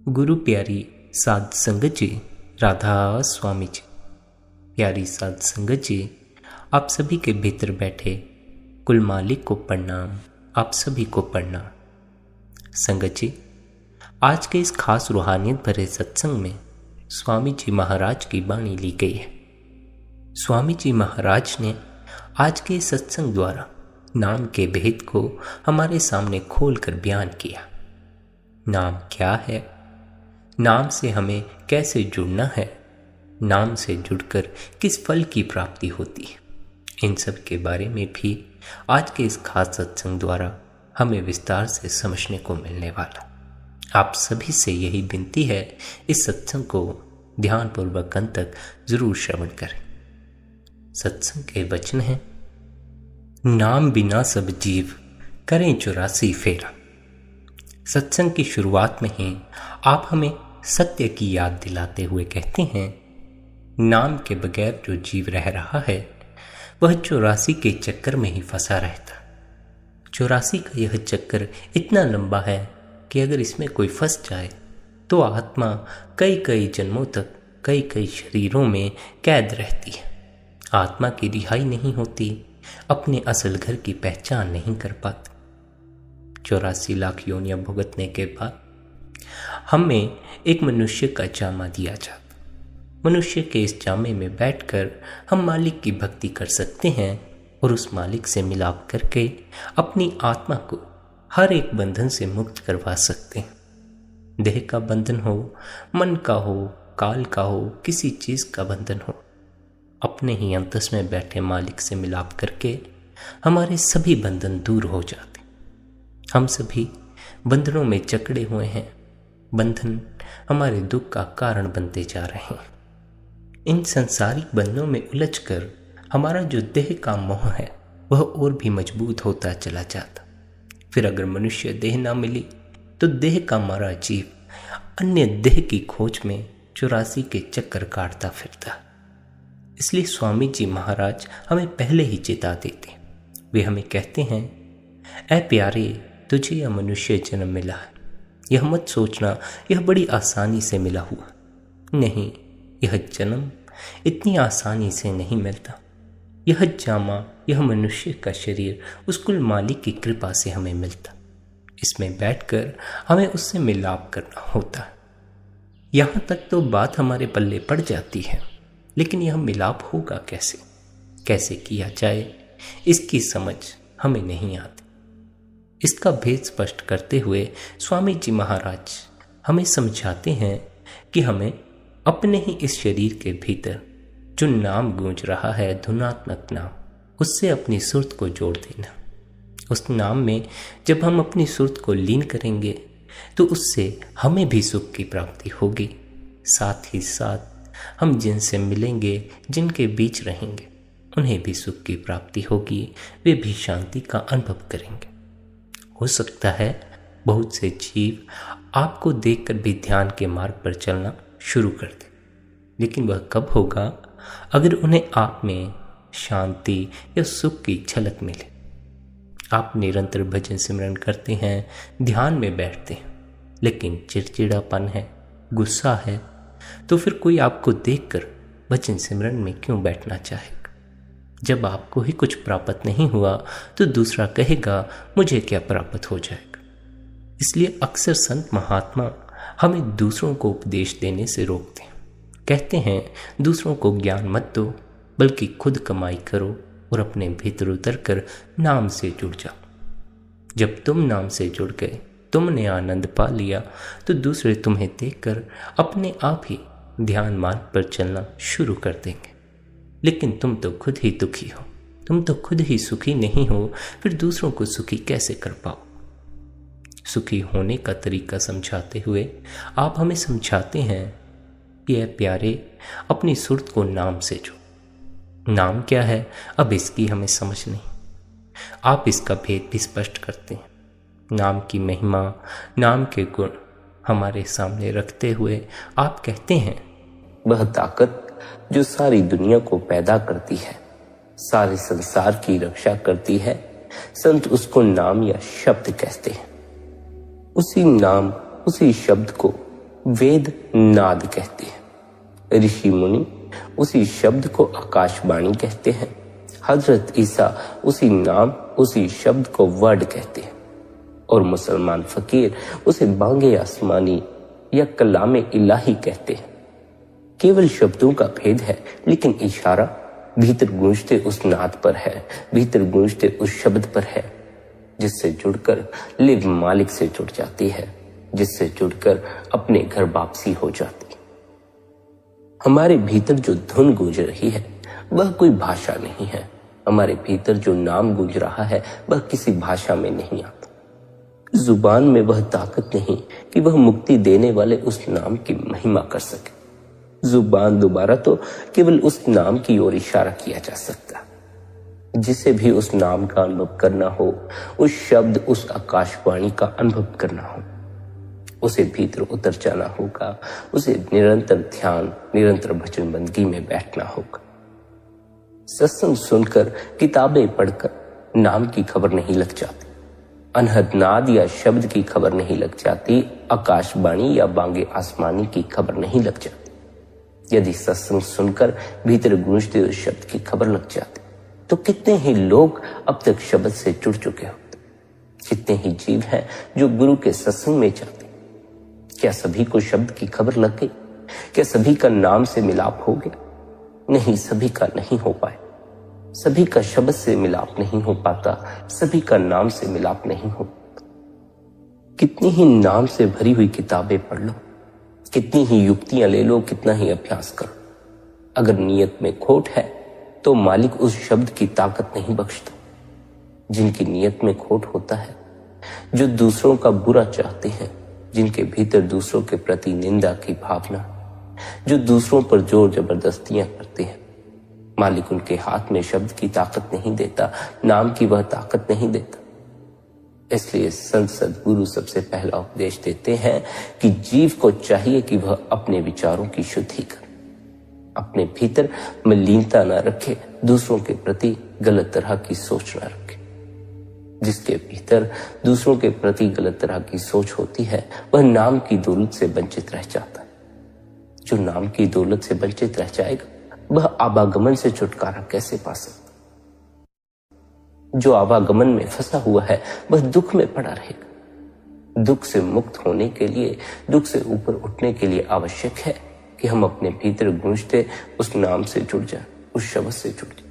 गुरु प्यारी साध संगत जी, राधा स्वामी जी। प्यारी साध संगत जी, आप सभी के भीतर बैठे कुल मालिक को प्रणाम, आप सभी को प्रणाम। संगत जी, आज के इस खास रूहानियत भरे सत्संग में स्वामी जी महाराज की वाणी ली गई है। स्वामी जी महाराज ने आज के सत्संग द्वारा नाम के भेद को हमारे सामने खोलकर बयान किया। नाम क्या है, नाम से हमें कैसे जुड़ना है, नाम से जुड़कर किस फल की प्राप्ति होती है, इन सब के बारे में भी आज के इस खास सत्संग द्वारा हमें विस्तार से समझने को मिलने वाला। आप सभी से यही विनती है, इस सत्संग को ध्यानपूर्वक अंत तक जरूर श्रवण करें। सत्संग के वचन हैं, नाम बिना सब जीव करें 84 फेरा। सत्संग की शुरुआत में ही आप हमें सत्य की याद दिलाते हुए कहते हैं, नाम के बगैर जो जीव रह रहा है वह 84 के चक्कर में ही फंसा रहता। 84 का यह चक्कर इतना लंबा है कि अगर इसमें कोई फंस जाए तो आत्मा कई कई जन्मों तक कई कई शरीरों में कैद रहती है। आत्मा की रिहाई नहीं होती, अपने असल घर की पहचान नहीं कर पाती। 84 लाख योनियां भुगतने के बाद हमें एक मनुष्य का जामा दिया जाता। मनुष्य के इस जामे में बैठकर हम मालिक की भक्ति कर सकते हैं और उस मालिक से मिलाप करके अपनी आत्मा को हर एक बंधन से मुक्त करवा सकते हैं। देह का बंधन हो, मन का हो, काल का हो, किसी चीज का बंधन हो, अपने ही अंतस में बैठे मालिक से मिलाप करके हमारे सभी बंधन दूर हो जाते। हम सभी बंधनों में जकड़े हुए हैं, बंधन हमारे दुख का कारण बनते जा रहे हैं। इन संसारिक बंधनों में उलझकर हमारा जो देह का मोह है वह और भी मजबूत होता चला जाता। फिर अगर मनुष्य देह ना मिली तो देह का मारा जीव अन्य देह की खोज में 84 के चक्कर काटता फिरता। इसलिए स्वामी जी महाराज हमें पहले ही चेता देते। वे हमें कहते हैं, ऐ प्यारे, तुझे यह मनुष्य जन्म मिला है। यह मत सोचना यह बड़ी आसानी से मिला हुआ। नहीं, यह जन्म इतनी आसानी से नहीं मिलता। यह जामा, यह मनुष्य का शरीर उस कुल मालिक की कृपा से हमें मिलता। इसमें बैठकर हमें उससे मिलाप करना होता है। यहाँ तक तो बात हमारे पल्ले पड़ जाती है, लेकिन यह मिलाप होगा कैसे, कैसे किया जाए, इसकी समझ हमें नहीं आती। इसका भेद स्पष्ट करते हुए स्वामी जी महाराज हमें समझाते हैं कि हमें अपने ही इस शरीर के भीतर जो नाम गूंज रहा है, धुनात्मक नाम, उससे अपनी सुरत को जोड़ देना। उस नाम में जब हम अपनी सुरत को लीन करेंगे तो उससे हमें भी सुख की प्राप्ति होगी। साथ ही साथ हम जिनसे मिलेंगे, जिनके बीच रहेंगे, उन्हें भी सुख की प्राप्ति होगी, वे भी शांति का अनुभव करेंगे। हो सकता है बहुत से जीव आपको देखकर भी ध्यान के मार्ग पर चलना शुरू कर दें, लेकिन वह कब होगा अगर उन्हें आप में शांति या सुख की झलक मिले। आप निरंतर भजन सिमरन करते हैं, ध्यान में बैठते हैं, लेकिन चिड़चिड़ापन है, गुस्सा है, तो फिर कोई आपको देखकर भजन सिमरन में क्यों बैठना चाहेगा। जब आपको ही कुछ प्राप्त नहीं हुआ तो दूसरा कहेगा मुझे क्या प्राप्त हो जाएगा। इसलिए अक्सर संत महात्मा हमें दूसरों को उपदेश देने से रोकते हैं। कहते हैं, दूसरों को ज्ञान मत दो, बल्कि खुद कमाई करो और अपने भीतर उतर कर नाम से जुड़ जाओ। जब तुम नाम से जुड़ गए, तुमने आनंद पा लिया, तो दूसरे तुम्हें देखकर अपने आप ही ध्यान मार्ग पर चलना शुरू कर देंगे। लेकिन तुम तो खुद ही दुखी हो, तुम तो खुद ही सुखी नहीं हो, फिर दूसरों को सुखी कैसे कर पाओ। सुखी होने का तरीका समझाते हुए आप हमें समझाते हैं कि ऐ प्यारे, अपनी सुरत को नाम से जोड़ो। नाम क्या है अब इसकी हमें समझ नहीं। आप इसका भेद भी स्पष्ट करते हैं। नाम की महिमा, नाम के गुण हमारे सामने रखते हुए आप कहते हैं, वह ताकत जो सारी दुनिया को पैदा करती है, सारे संसार की रक्षा करती है, संत उसको नाम या शब्द कहते हैं। उसी नाम, उसी शब्द को वेद नाद कहते हैं, ऋषि मुनि उसी शब्द को आकाशवाणी कहते हैं, हजरत ईसा उसी नाम उसी शब्द को वर्ड कहते हैं, और मुसलमान फकीर उसे बांगे आसमानी या कलामे इलाही कहते हैं। केवल शब्दों का भेद है, लेकिन इशारा भीतर गूंजते उस नाद पर है, भीतर गूंजते उस शब्द पर है, जिससे जुड़कर लिव मालिक से जुड़ जाती है, जिससे जुड़कर अपने घर वापसी हो जाती है। हमारे भीतर जो धुन गूंज रही है वह कोई भाषा नहीं है, हमारे भीतर जो नाम गूंज रहा है वह किसी भाषा में नहीं आता। जुबान में वह ताकत नहीं कि वह मुक्ति देने वाले उस नाम की महिमा कर सके। जुबान दोबारा तो केवल उस नाम की ओर इशारा किया जा सकता। जिसे भी उस नाम का अनुभव करना हो, उस शब्द उस आकाशवाणी का अनुभव करना हो, उसे भीतर उतर जाना होगा, उसे निरंतर ध्यान, निरंतर भजन बंदगी में बैठना होगा। सत्संग सुनकर, किताबें पढ़कर नाम की खबर नहीं लग जाती, अनहद नाद या शब्द की खबर नहीं लग जाती, आकाशवाणी या बांगे आसमानी की खबर नहीं लग जाती। यदि सत्संग सुनकर भीतर गूंजते उस शब्द की खबर लग जाती तो कितने ही लोग अब तक शब्द से जुड़ चुके होते, कितने ही जीव हैं जो गुरु के सत्संग में जाते। क्या सभी को शब्द की खबर लग गई? क्या सभी का नाम से मिलाप हो गया? नहीं, सभी का नहीं हो पाए। सभी का शब्द से मिलाप नहीं हो पाता, सभी का नाम से मिलाप नहीं हो पाता। कितनी ही नाम से भरी हुई किताबें पढ़ लो, कितनी ही युक्तियां ले लो, कितना ही अभ्यास करो, अगर नीयत में खोट है तो मालिक उस शब्द की ताकत नहीं बख्शता। जिनकी नीयत में खोट होता है, जो दूसरों का बुरा चाहते हैं, जिनके भीतर दूसरों के प्रति निंदा की भावना, जो दूसरों पर जोर जबरदस्तियां करते हैं, मालिक उनके हाथ में शब्द की ताकत नहीं देता, नाम की वह ताकत नहीं देता। इसलिए संत सद्गुरु सबसे पहला उपदेश देते हैं कि जीव को चाहिए कि वह अपने विचारों की शुद्धि करे, अपने भीतर मलिनता न रखे, दूसरों के प्रति गलत तरह की सोच न रखे। जिसके भीतर दूसरों के प्रति गलत तरह की सोच होती है वह नाम की दौलत से वंचित रह जाता है। जो नाम की दौलत से वंचित रह जाएगा वह आवागमन से छुटकारा कैसे पा सकता? जो आवागमन में फंसा हुआ है वह दुख में पड़ा रहेगा। दुख से मुक्त होने के लिए, दुख से ऊपर उठने के लिए आवश्यक है कि हम अपने भीतर गूंजते उस नाम से जुड़ जाएं, उस शब्द से जुड़ जाएं।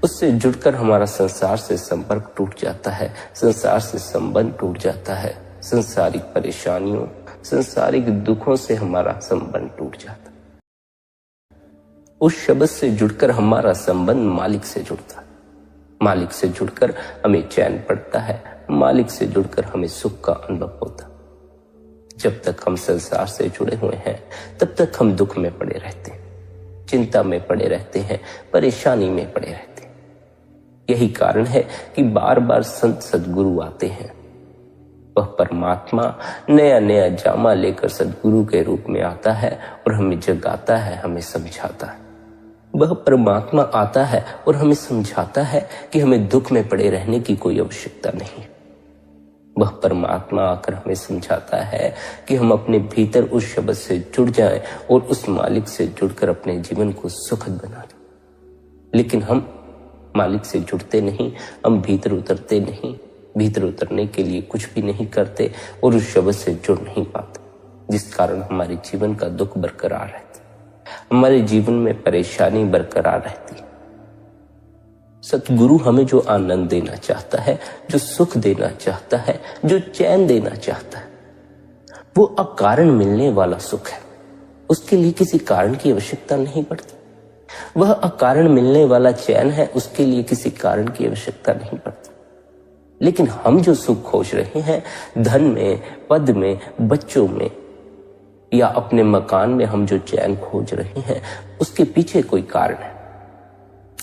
उससे जुड़कर हमारा संसार से संपर्क टूट जाता है, संसार से संबंध टूट जाता है, संसारिक परेशानियों, संसारिक दुखों से हमारा संबंध टूट जाता है। उस शब्द से जुड़कर हमारा संबंध मालिक से जुड़ता है, मालिक से जुड़कर हमें चैन पड़ता है, मालिक से जुड़कर हमें सुख का अनुभव होता है। जब तक हम संसार से जुड़े हुए हैं तब तक हम दुख में पड़े रहते हैं, चिंता में पड़े रहते हैं, परेशानी में पड़े रहते हैं। यही कारण है कि बार बार संत सद्गुरु आते हैं। वह परमात्मा नया नया जामा लेकर सद्गुरु के रूप में आता है और हमें जगाता है, हमें समझाता है। वह परमात्मा आता है और हमें समझाता है कि हमें दुख में पड़े रहने की कोई आवश्यकता नहीं। वह परमात्मा आकर हमें समझाता है कि हम अपने भीतर उस शब्द से जुड़ जाएं और उस मालिक से जुड़कर अपने जीवन को सुखद बना लें। लेकिन हम मालिक से जुड़ते नहीं, हम भीतर उतरते नहीं, भीतर उतरने के लिए कुछ भी नहीं करते और उस शब्द से जुड़ नहीं पाते, जिस कारण हमारे जीवन का दुख बरकरार रहता है, हमारे जीवन में परेशानी बरकरार रहती है। सतगुरु हमें जो आनंद देना चाहता है, जो सुख देना चाहता है, जो चैन देना चाहता है, वो अकारण मिलने वाला सुख है। उसके लिए किसी कारण की आवश्यकता नहीं पड़ती। वह अकारण मिलने वाला चैन है, उसके लिए किसी कारण की आवश्यकता नहीं पड़ती। लेकिन हम जो सुख खोज रहे हैं, धन में, पद में, बच्चों में या अपने मकान में हम जो चैन खोज रहे हैं, उसके पीछे कोई कारण है।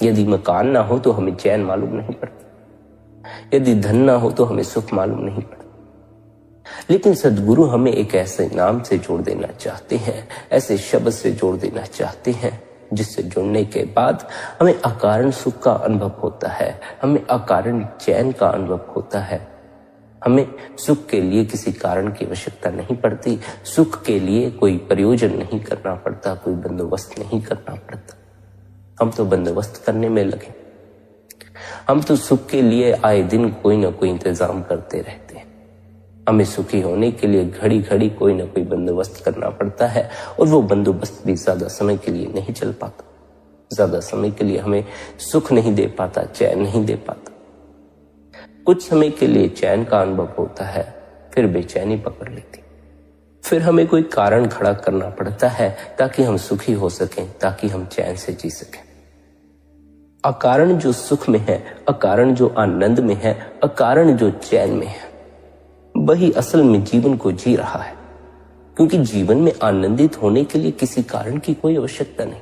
यदि मकान ना हो तो हमें चैन मालूम नहीं पड़ती, यदि धन ना हो तो हमें सुख मालूम नहीं पड़ता। लेकिन सद्गुरु हमें एक ऐसे नाम से जोड़ देना चाहते हैं, ऐसे शब्द से जोड़ देना चाहते हैं, जिससे जुड़ने के बाद हमें अकारण सुख का अनुभव होता है, हमें अकारण चैन का अनुभव होता है। हमें सुख के लिए किसी कारण की आवश्यकता नहीं पड़ती, सुख के लिए कोई प्रयोजन नहीं करना पड़ता, कोई बंदोबस्त नहीं करना पड़ता। हम तो बंदोबस्त करने में लगे, हम तो सुख के लिए आए दिन कोई ना कोई इंतजाम करते रहते हैं। हमें सुखी होने के लिए घड़ी घड़ी कोई ना कोई बंदोबस्त करना पड़ता है, और वो बंदोबस्त भी ज्यादा समय के लिए नहीं चल पाता, ज्यादा समय के लिए हमें सुख नहीं दे पाता, चैन नहीं दे पाता। कुछ समय के लिए चैन का अनुभव होता है, फिर बेचैनी पकड़ लेती, फिर हमें कोई कारण खड़ा करना पड़ता है ताकि हम सुखी हो सकें, ताकि हम चैन से जी सकें। अकारण जो सुख में है, अकारण जो आनंद में है, अकारण जो चैन में है, वही असल में जीवन को जी रहा है। क्योंकि जीवन में आनंदित होने के लिए किसी कारण की कोई आवश्यकता नहीं।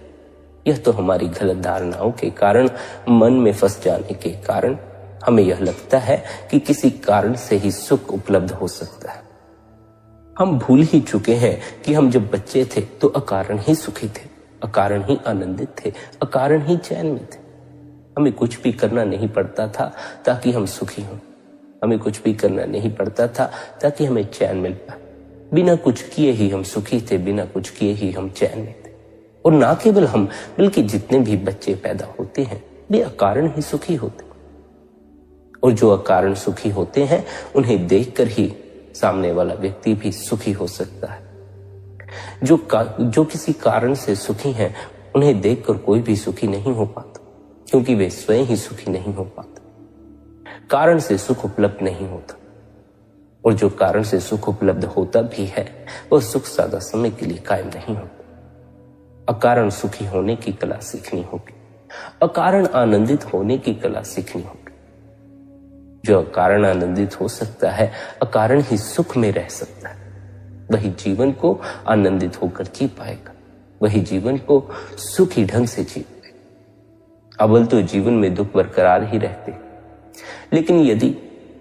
यह तो हमारी गलत धारणाओं के कारण, मन में फंस जाने के कारण हमें यह लगता है कि किसी कारण से ही सुख उपलब्ध हो सकता है। हम भूल ही चुके हैं कि हम जब बच्चे थे तो अकारण ही सुखी थे, अकारण ही आनंदित थे, अकारण ही चैन में थे। हमें कुछ भी करना नहीं पड़ता था ताकि हम सुखी हों, हमें कुछ भी करना नहीं पड़ता था ताकि हमें चैन मिल पाए। बिना कुछ किए ही हम सुखी थे, बिना कुछ किए ही हम चैन में थे। और ना केवल हम, बल्कि जितने भी बच्चे पैदा होते हैं वे अकारण ही सुखी होते, और जो अकारण सुखी होते हैं उन्हें देखकर ही सामने वाला व्यक्ति भी सुखी हो सकता है। जो किसी कारण से सुखी हैं उन्हें देखकर कोई भी सुखी नहीं हो पाता, क्योंकि वे स्वयं ही सुखी नहीं हो पाते। कारण से सुख उपलब्ध नहीं होता, और जो कारण से सुख उपलब्ध होता भी है वह सुख ज्यादा समय के लिए कायम नहीं होता। अकारण सुखी होने की कला सीखनी होगी, अकारण आनंदित होने की कला सीखनी होगी। जो अकारण आनंदित हो सकता है, अकारण ही सुख में रह सकता है, वही जीवन को आनंदित होकर जी पाएगा, वही जीवन को सुखी ढंग से जी पाएगा। अव्वल तो जीवन में दुख बरकरार ही रहते, लेकिन यदि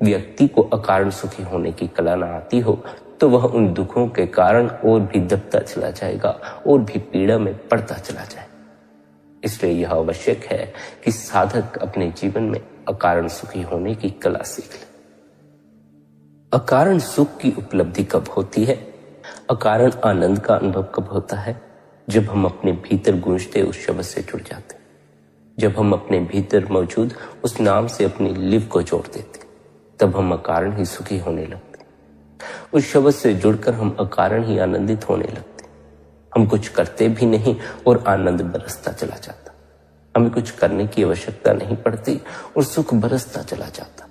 व्यक्ति को अकारण सुखी होने की कला ना आती हो तो वह उन दुखों के कारण और भी दबता चला जाएगा, और भी पीड़ा में पड़ता चला जाए। इसलिए यह आवश्यक है कि साधक अपने जीवन में अकारण सुखी होने की कला सीख ले। अकारण सुख की उपलब्धि कब होती है, अकारण आनंद का अनुभव कब होता है? जब हम अपने भीतर गूंजते उस शब्द से जुड़ जाते, जब हम अपने भीतर मौजूद उस नाम से अपनी लिव को जोड़ देते, तब हम अकारण ही सुखी होने लगते। उस शब्द से जुड़कर हम अकारण ही आनंदित होने लगते। हम कुछ करते भी नहीं और आनंद बरसता चला जाता। हमें कुछ करने की आवश्यकता नहीं पड़ती और सुख बरसता चला जाता।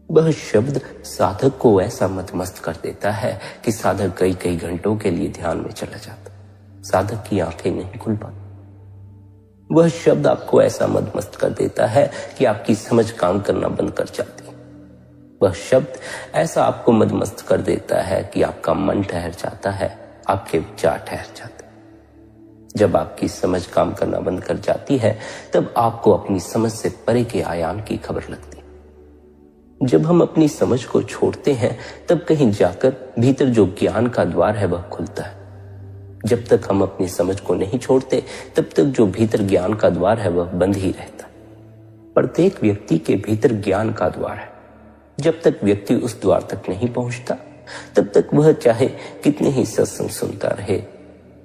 वह शब्द साधक को ऐसा मतमस्त कर देता है कि साधक कई कई घंटों के लिए ध्यान में चला जाता। साधक की आंखें नहीं खुल पाती। वह शब्द आपको ऐसा मतमस्त कर देता है कि आपकी समझ काम करना बंद कर जाती है। वह शब्द ऐसा आपको मदमस्त कर देता है कि आपका मन ठहर जाता है, आपके विचार ठहर जाते हैं। जब आपकी समझ काम करना बंद कर जाती है तब आपको अपनी समझ से परे के आयाम की खबर लगती है। जब हम अपनी समझ को छोड़ते हैं तब कहीं जाकर भीतर जो ज्ञान का द्वार है वह खुलता है। जब तक हम अपनी समझ को नहीं छोड़ते तब तक जो भीतर ज्ञान का द्वार है वह बंद ही रहता है। प्रत्येक व्यक्ति के भीतर ज्ञान का द्वार है। जब तक व्यक्ति उस द्वार तक नहीं पहुंचता तब तक वह चाहे कितने ही सत्संग सुनता रहे,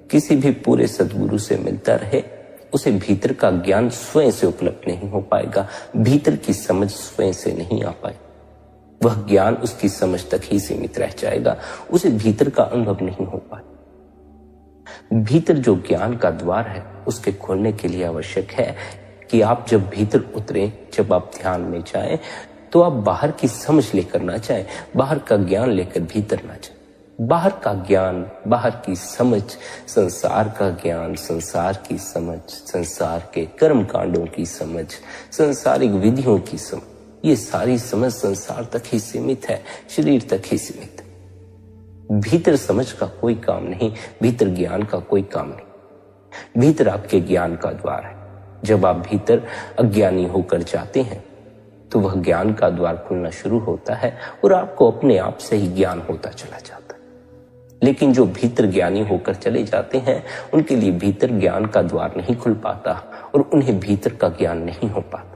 किसी भी पूरे सद्गुरु से मिलता रहे, उसे भीतर का ज्ञान स्वयं से उपलब्ध नहीं हो पाएगा, भीतर की समझ स्वयं से नहीं आ पाए। वह ज्ञान उसकी समझ तक ही सीमित रह जाएगा, उसे भीतर का अनुभव नहीं हो पाए। भीतर जो ज्ञान का द्वार है उसके खोलने के लिए आवश्यक है कि आप जब भीतर उतरें, जब आप ध्यान में जाएं, तो आप बाहर की समझ लेकर ना जाएं, बाहर का ज्ञान लेकर भीतर ना जाएं। बाहर का ज्ञान, बाहर की समझ, संसार का ज्ञान, संसार की समझ, संसार के कर्म कांडों की समझ, संसारिक विधियों की समझ, ये सारी समझ संसार तक ही सीमित है, शरीर तक ही सीमित है। भीतर समझ का कोई काम नहीं, भीतर ज्ञान का कोई काम नहीं। भीतर आपके ज्ञान का द्वार है। जब आप भीतर अज्ञानी होकर जाते हैं तो वह ज्ञान का द्वार खुलना शुरू होता है और आपको अपने आप से ही ज्ञान होता चला जाता है। लेकिन जो भीतर ज्ञानी होकर चले जाते हैं उनके लिए भीतर ज्ञान का द्वार नहीं खुल पाता और उन्हें भीतर का ज्ञान नहीं हो पाता।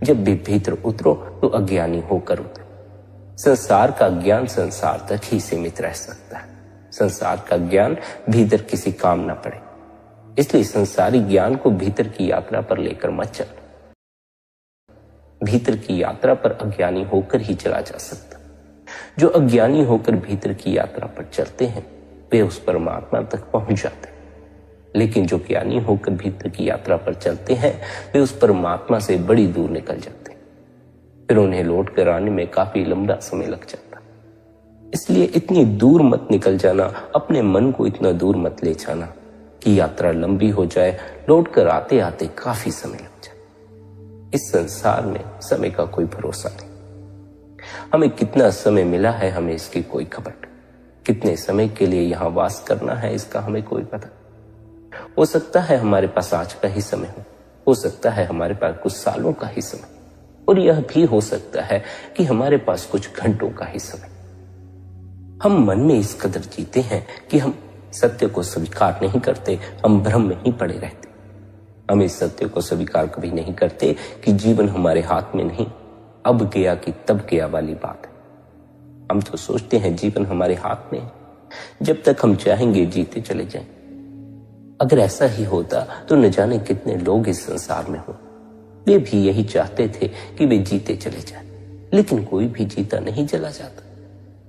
जब भी भीतर उतरो तो अज्ञानी होकर उतरो। संसार का ज्ञान संसार तक ही सीमित रह सकता है। संसार का ज्ञान भीतर किसी काम ना पड़े, इसलिए संसारी ज्ञान को भीतर की यात्रा पर लेकर मत चल। भीतर की यात्रा पर अज्ञानी होकर ही चला जा सकता। जो अज्ञानी होकर भीतर की यात्रा पर चलते हैं वे उस परमात्मा तक पहुंच जाते हैं, लेकिन जो ज्ञानी होकर भीतर की यात्रा पर चलते हैं वे उस परमात्मा से बड़ी दूर निकल जाते हैं। फिर उन्हें लौट कर आने में काफी लंबा समय लग जाता। इसलिए इतनी दूर मत निकल जाना, अपने मन को इतना दूर मत ले जाना कि यात्रा लंबी हो जाए, लौट कर आते आते काफी समय लग जाए। इस संसार में समय का कोई भरोसा नहीं। हमें कितना समय मिला है हमें इसकी कोई खबर नहीं। कितने समय के लिए यहाँ वास करना है इसका हमें कोई पता। हो सकता है हमारे पास आज का ही समय हो सकता है हमारे पास कुछ सालों का ही समय, और यह भी हो सकता है कि हमारे पास कुछ घंटों का ही समय। हम मन में इस कदर जीते हैं कि हम सत्य को स्वीकार नहीं करते, हम भ्रम में ही पड़े रहते। हम इस सत्य को स्वीकार कभी नहीं करते कि जीवन हमारे हाथ में नहीं, अब गया कि तब गया वाली बात है। हम तो सोचते हैं जीवन हमारे हाथ में है, जब तक हम चाहेंगे जीते चले जाएं। अगर ऐसा ही होता तो न जाने कितने लोग इस संसार में हो। वे भी यही चाहते थे कि वे जीते चले जाएं, लेकिन कोई भी जीता नहीं चला जाता।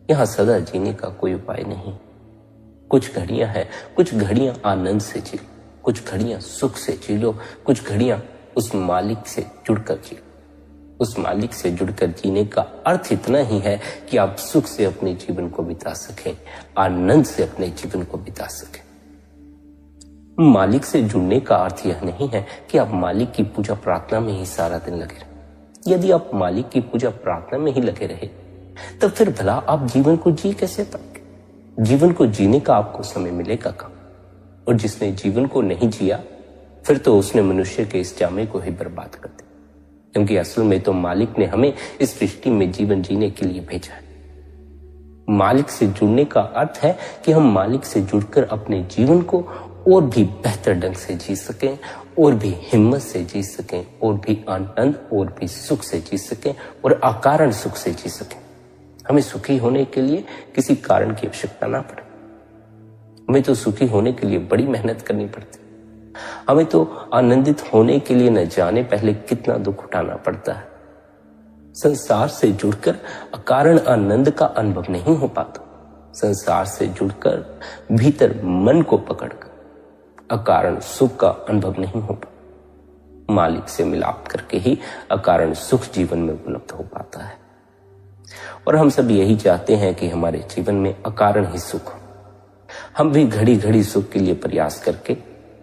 यहाँ सदा जीने का कोई उपाय नहीं। कुछ घड़ियां हैं, कुछ घड़ियां आनंद से जी लो, कुछ घड़ियां सुख से जी लो, कुछ घड़ियां उस मालिक से जुड़कर जी लो। उस मालिक से जुड़कर जीने का अर्थ इतना ही है कि आप सुख से अपने जीवन को बिता सकें, आनंद से अपने जीवन को बिता सकें। मालिक से जुड़ने का अर्थ यह नहीं है कि आप मालिक की पूजा प्रार्थना में ही सारा दिन लगे रहे। यदि आप मालिक की पूजा प्रार्थना में ही लगे रहे तब फिर भला आप जीवन को जी कैसे पाएंगे? जीवन को जीने का आपको समय मिलेगा कब? और जिसने जीवन को नहीं जिया फिर तो उसने मनुष्य के इस जामे को ही बर्बाद कर दिया, क्योंकि असल में तो मालिक ने हमें इस सृष्टि में जीवन जीने के लिए भेजा है। मालिक से जुड़ने का अर्थ है कि हम मालिक से जुड़कर अपने जीवन को और भी बेहतर ढंग से जी सकें, और भी हिम्मत से जी सकें, और भी आनंद और भी सुख से जी सकें, और अकारण सुख से जी सकें। हमें सुखी होने के लिए किसी कारण की आवश्यकता ना पड़े। हमें तो सुखी होने के लिए बड़ी मेहनत करनी पड़ती। हमें तो आनंदित होने के लिए न जाने पहले कितना दुख उठाना पड़ता है। संसार से जुड़कर अकारण आनंद का अनुभव नहीं हो पाता। संसार से जुड़कर भीतर मन को पकड़कर अकारण सुख का अनुभव नहीं हो पाता। मालिक से मिलाप करके ही अकारण सुख जीवन में उपलब्ध हो पाता है। और हम सब यही चाहते हैं कि हमारे जीवन में अकारण ही सुख हो। हम भी घड़ी घड़ी सुख के लिए प्रयास करके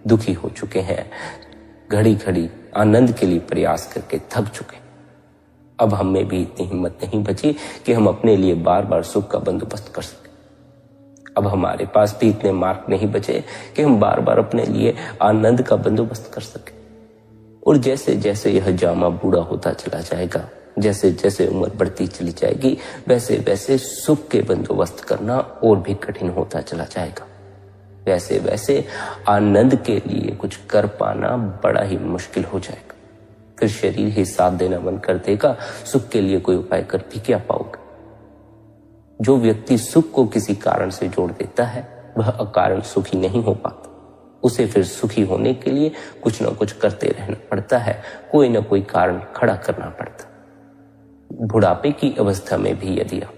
दुखी हो चुके हैं, घड़ी घड़ी आनंद के लिए प्रयास करके थक चुके। अब हम में भी इतनी हिम्मत नहीं बची कि हम अपने लिए बार बार सुख का बंदोबस्त कर सके। अब हमारे पास भी इतने मार्ग नहीं बचे कि हम बार बार अपने लिए आनंद का बंदोबस्त कर सके। और जैसे जैसे यह जामा बूढ़ा होता चला जाएगा, जैसे जैसे उम्र बढ़ती चली जाएगी, वैसे वैसे सुख के बंदोबस्त करना और भी कठिन होता चला जाएगा। वैसे वैसे आनंद के लिए कुछ कर पाना बड़ा ही मुश्किल हो जाएगा। फिर शरीर ही साथ देना बंद कर देगा, सुख के लिए कोई उपाय कर भी क्या पाओगे? जो व्यक्ति सुख को किसी कारण से जोड़ देता है वह अकारण सुखी नहीं हो पाता। उसे फिर सुखी होने के लिए कुछ ना कुछ करते रहना पड़ता है, कोई ना कोई कारण खड़ा करना पड़ता। बुढ़ापे की अवस्था में भी यदि आप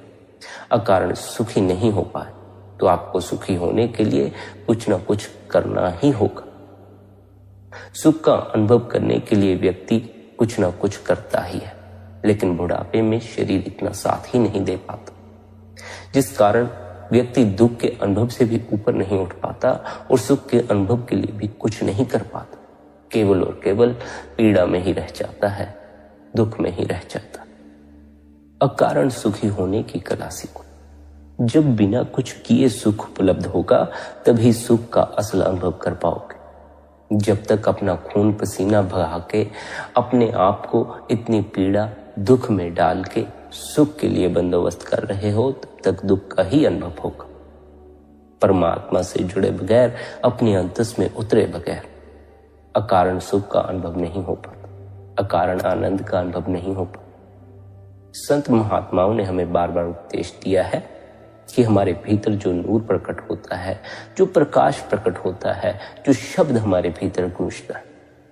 अकारण सुखी नहीं हो पाए तो आपको सुखी होने के लिए कुछ ना कुछ करना ही होगा। सुख का अनुभव करने के लिए व्यक्ति कुछ ना कुछ करता ही है, लेकिन बुढ़ापे में शरीर इतना साथ ही नहीं दे पाता, जिस कारण व्यक्ति दुख के अनुभव से भी ऊपर नहीं उठ पाता और सुख के अनुभव के लिए भी कुछ नहीं कर पाता। केवल और केवल पीड़ा में ही रह जाता है, दुख में ही रह जाता है। अकारण सुखी होने की कला सीखो। जब बिना कुछ किए सुख उपलब्ध होगा तभी सुख का असल अनुभव कर पाओगे। जब तक अपना खून पसीना बहा के अपने आप को इतनी पीड़ा दुख में डाल के सुख के लिए बंदोबस्त कर रहे हो तब तक दुख का ही अनुभव होगा। परमात्मा से जुड़े बगैर, अपने अंतस में उतरे बगैर अकारण सुख का अनुभव नहीं हो पाता। अकारण आनंद का अनुभव नहीं हो पाता। संत महात्माओं ने हमें बार बार उपदेश दिया है कि हमारे भीतर जो नूर प्रकट होता है, जो प्रकाश प्रकट होता है, जो शब्द हमारे भीतर गूंजता है,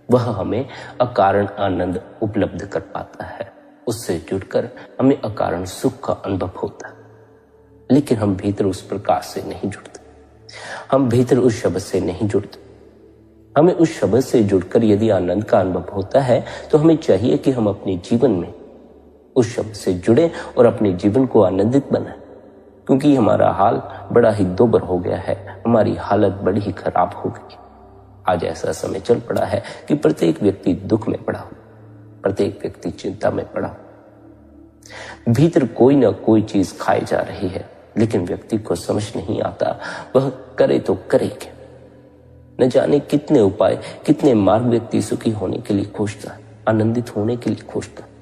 वह हमें अकारण आनंद उपलब्ध कर पाता है। उससे जुड़कर हमें अकारण सुख का अनुभव होता है। लेकिन हम भीतर उस प्रकाश से नहीं जुड़ते, हम भीतर उस शब्द से नहीं जुड़ते। हमें उस शब्द से जुड़कर यदि आनंद का अनुभव होता है तो हमें चाहिए कि हम अपने जीवन में उस शब्द से जुड़े और अपने जीवन को आनंदित बनाएं, क्योंकि हमारा हाल बड़ा ही दोबर हो गया है, हमारी हालत बड़ी ही खराब हो गई। आज ऐसा समय चल पड़ा है कि प्रत्येक व्यक्ति दुख में पड़ा हो, प्रत्येक व्यक्ति चिंता में पड़ा हो। भीतर कोई ना कोई चीज खाई जा रही है, लेकिन व्यक्ति को समझ नहीं आता वह करे तो करे क्या। न जाने कितने उपाय, कितने मार्ग व्यक्ति सुखी होने के लिए खोजता है, आनंदित होने के लिए खोजता है,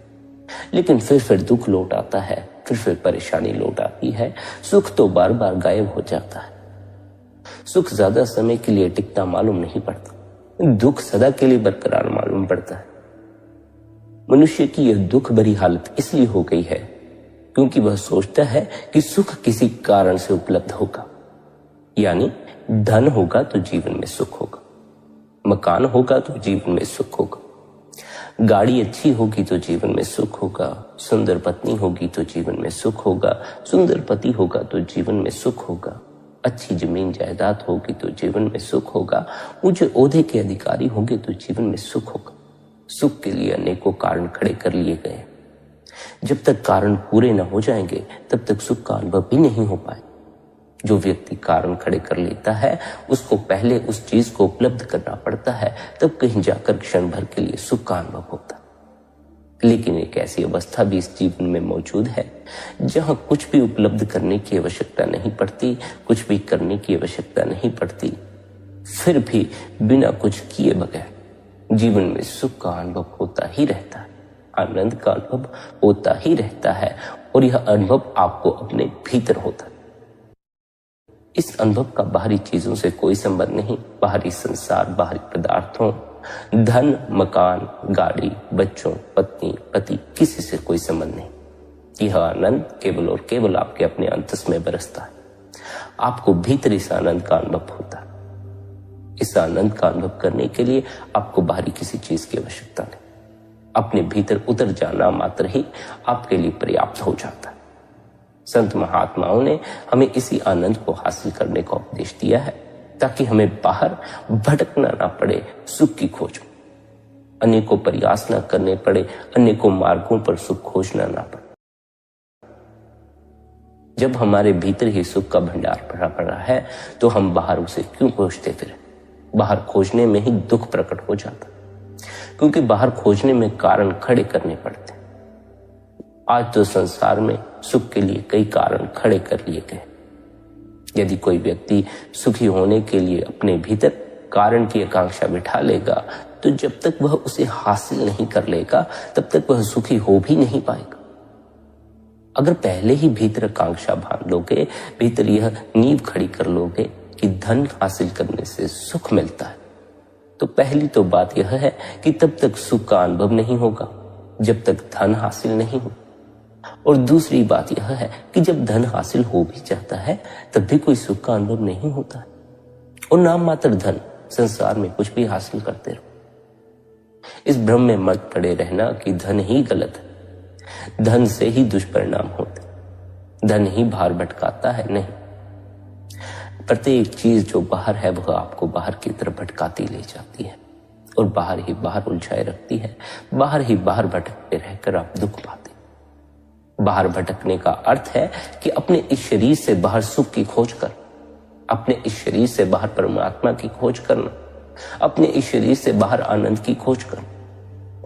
लेकिन फिर दुख लौट आता है, फिर परेशानी लौट आती है। सुख तो बार बार गायब हो जाता है। सुख ज्यादा समय के लिए टिकता मालूम नहीं पड़ता, दुख सदा के लिए बरकरार मालूम पड़ता है। मनुष्य की यह दुख भरी हालत इसलिए हो गई है क्योंकि वह सोचता है कि सुख किसी कारण से उपलब्ध होगा, यानी धन होगा तो जीवन में सुख होगा, मकान होगा तो जीवन में सुख होगा, गाड़ी अच्छी होगी तो जीवन में सुख होगा, सुंदर पत्नी होगी तो जीवन में सुख होगा, सुंदर पति होगा तो जीवन में सुख होगा, अच्छी जमीन जायदाद होगी तो जीवन में सुख होगा, ऊंचे ओहदे के अधिकारी होंगे तो जीवन में सुख होगा। सुख के लिए अनेकों कारण खड़े कर लिए गए। जब तक कारण पूरे न हो जाएंगे तब तक सुख का अनुभव भी नहीं हो पाए। जो व्यक्ति कारण खड़े कर लेता है उसको पहले उस चीज को उपलब्ध करना पड़ता है, तब कहीं जाकर क्षण भर के लिए सुख का अनुभव होता। लेकिन एक ऐसी अवस्था भी इस जीवन में मौजूद है जहां कुछ भी उपलब्ध करने की आवश्यकता नहीं पड़ती, कुछ भी करने की आवश्यकता नहीं पड़ती, फिर भी बिना कुछ किए बगैर जीवन में सुख का अनुभव होता ही रहता है, आनंद का अनुभव होता ही रहता है, और यह अनुभव आपको अपने भीतर होता है। इस अनुभव का बाहरी चीजों से कोई संबंध नहीं, बाहरी संसार, बाहरी पदार्थों, धन, मकान, गाड़ी, बच्चों, पत्नी, पति, किसी से कोई संबंध नहीं। यह आनंद केवल और केवल आपके अपने अंतस में बरसता है। आपको भीतर इस आनंद का अनुभव होता है। इस आनंद का अनुभव करने के लिए आपको बाहरी किसी चीज की आवश्यकता नहीं, अपने भीतर उतर जाना मात्र ही आपके लिए पर्याप्त हो जाता है। संत महात्माओं ने हमें इसी आनंद को हासिल करने का उपदेश दिया है ताकि हमें बाहर भटकना ना पड़े सुख की खोज में, अनेकों प्रयास ना करने पड़े, अनेकों मार्गों पर सुख खोजना ना पड़े। जब हमारे भीतर ही सुख का भंडार भरा पड़ा है तो हम बाहर उसे क्यों खोजते फिरें? बाहर खोजने में ही दुख प्रकट हो जाता, क्योंकि बाहर खोजने में कारण खड़े करने पड़ते। आज तो संसार में सुख के लिए कई कारण खड़े कर लिए गए। यदि कोई व्यक्ति सुखी होने के लिए अपने भीतर कारण की आकांक्षा बिठा लेगा तो जब तक वह उसे हासिल नहीं कर लेगा तब तक वह सुखी हो भी नहीं पाएगा। अगर पहले ही भीतर आकांक्षा बांध लोगे, भीतर यह नींव खड़ी कर लोगे कि धन हासिल करने से सुख मिलता है, तो पहली तो बात यह है कि तब तक सुख का अनुभव नहीं होगा जब तक धन हासिल नहीं हो। और दूसरी बात यह है कि जब धन हासिल हो भी जाता है तब भी कोई सुख का अनुभव नहीं होता है, और नाम मात्र धन, संसार में कुछ भी हासिल करते रहो। इस भ्रम में मत पड़े रहना कि धन ही गलत है, धन से ही दुष्परिणाम होते, धन ही बाहर भटकाता है। नहीं, प्रत्येक चीज जो बाहर है वह आपको बाहर की तरफ भटकाती ले जाती है और बाहर ही बाहर उलझाए रखती है। बाहर ही बाहर भटकते रहकर आप दुख पाते। बाहर भटकने का अर्थ है कि अपने इस शरीर से बाहर सुख की खोज कर, अपने इस शरीर से बाहर परमात्मा की खोज करना, अपने इस शरीर से बाहर आनंद की खोज करना।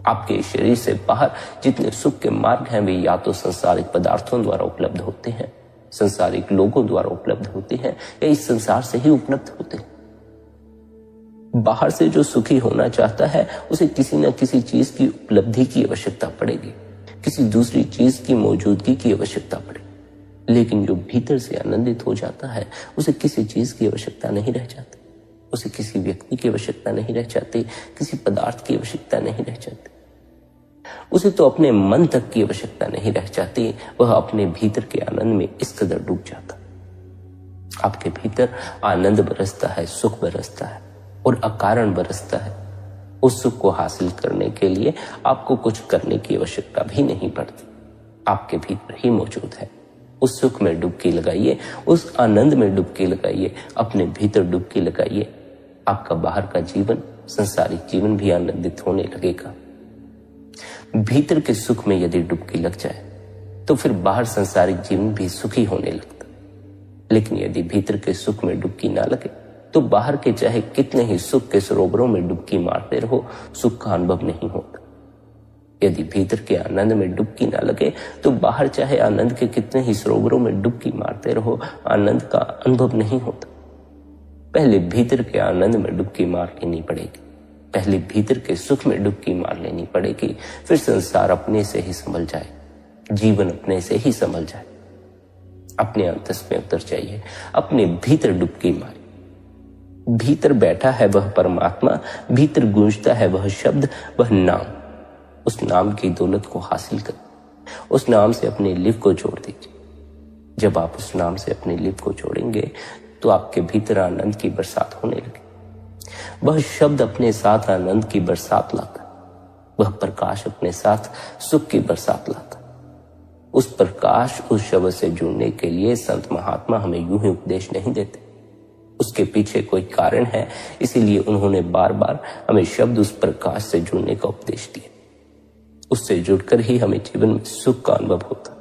आपके इस शरीर से बाहर जितने सुख के मार्ग हैं वे या तो संसारिक पदार्थों द्वारा उपलब्ध होते हैं, संसारिक लोगों द्वारा उपलब्ध होते हैं, या इस संसार से ही उपलब्ध होते हैं। बाहर से जो सुखी होना चाहता है उसे किसी न किसी चीज की उपलब्धि की आवश्यकता पड़ेगी, किसी दूसरी चीज की मौजूदगी की आवश्यकता पड़ेगी। लेकिन जो भीतर से आनंदित हो जाता है उसे किसी चीज की आवश्यकता नहीं रह जाती, उसे किसी व्यक्ति की आवश्यकता नहीं रह जाती, किसी पदार्थ की आवश्यकता नहीं रह जाती। उसे तो अपने मन तक की आवश्यकता नहीं रह जाती, वह अपने भीतर के आनंद में इस कदर डूब जाता। आपके भीतर आनंद बरसता है, सुख बरसता है और अकारण बरसता है। उस सुख को हासिल करने के लिए आपको कुछ करने की आवश्यकता भी नहीं पड़ती, आपके भीतर ही मौजूद है। उस सुख में डुबकी लगाइए, उस आनंद में डुबकी लगाइए, अपने भीतर डुबकी लगाइए। आपका बाहर का जीवन, संसारिक जीवन भी आनंदित होने लगेगा। भीतर के सुख में यदि डुबकी लग जाए तो फिर बाहर संसारिक जीवन भी सुखी होने लगता। लेकिन यदि भीतर के सुख में डुबकी ना लगे तो बाहर के चाहे कितने ही सुख के सरोवरों में डुबकी मारते रहो, सुख का अनुभव नहीं होता। यदि भीतर के आनंद में डुबकी ना लगे तो बाहर चाहे आनंद के कितने ही सरोवरों में डुबकी मारते रहो, आनंद का अनुभव नहीं होता। पहले भीतर के आनंद में डुबकी मार लेनी पड़ेगी, पहले भीतर के सुख में डुबकी मार लेनी पड़ेगी, फिर संसार अपने से ही संभल जाए, जीवन अपने से ही संभल जाए। अपने अंतस में उतर जाइए, अपने भीतर डुबकी मारिए। भीतर बैठा है वह परमात्मा, भीतर गूंजता है वह शब्द, वह नाम। उस नाम की दौलत को हासिल कर, उस नाम से अपने लिव को जोड़ दीजिए। जब आप उस नाम से अपने लिव को जोड़ेंगे तो आपके भीतर आनंद की बरसात होने लगे। वह शब्द अपने साथ आनंद की बरसात लाता, वह प्रकाश अपने साथ सुख की बरसात लाता। उस प्रकाश, उस शब्द से जुड़ने के लिए संत महात्मा हमें यूं ही उपदेश नहीं देते, उसके पीछे कोई कारण है। इसीलिए उन्होंने बार बार हमें शब्द उस प्रकाश से जुड़ने का उपदेश दिया। उससे जुड़कर ही हमें जीवन में सुख का अनुभव होता,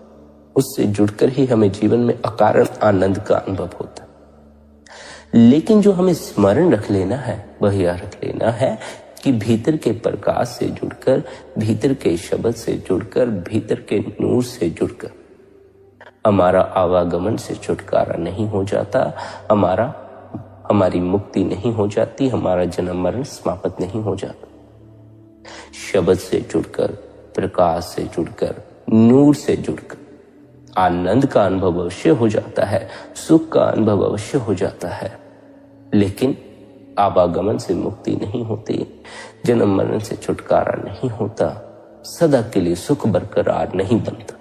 उससे जुड़कर ही हमें जीवन में अकारण आनंद का अनुभव होता। लेकिन जो हमें स्मरण रख लेना है वह यह रख लेना है कि भीतर के प्रकाश से जुड़कर, भीतर के शब्द से जुड़कर, भीतर के नूर से जुड़कर हमारा आवागमन से छुटकारा नहीं हो जाता, हमारी मुक्ति नहीं हो जाती, हमारा जन्म मरण समाप्त नहीं हो जाता। शब्द से जुड़कर, प्रकाश से जुड़कर, नूर से जुड़कर आनंद का अनुभव अवश्य हो जाता है, सुख का अनुभव अवश्य हो जाता है। लेकिन आवागमन से मुक्ति नहीं होती, जन्म मरण से छुटकारा नहीं होता, सदा के लिए सुख बरकरार नहीं बनता।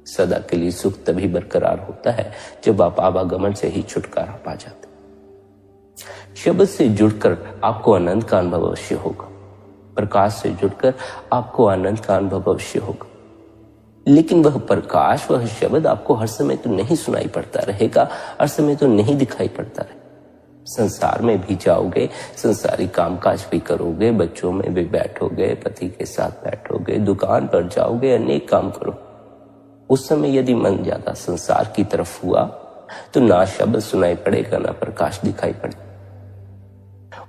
सदा के लिए सुख तभी बरकरार होता है जब आप आवागमन से ही छुटकारा पा जाते। शब्द से जुड़कर आपको आनंद का अनुभव अवश्य होगा, प्रकाश से जुड़कर आपको आनंद का अनुभव अवश्य होगा। लेकिन वह प्रकाश, वह शब्द आपको हर समय तो नहीं सुनाई पड़ता रहेगा, हर समय तो नहीं दिखाई पड़ता रहेगा। संसार में भी जाओगे, संसारी कामकाज भी करोगे, बच्चों में भी बैठोगे, पति के साथ बैठोगे, दुकान पर जाओगे, अनेक काम करो। उस समय यदि मन ज्यादा संसार की तरफ हुआ तो ना शब्द सुनाई पड़ेगा, ना प्रकाश दिखाई पड़ेगा।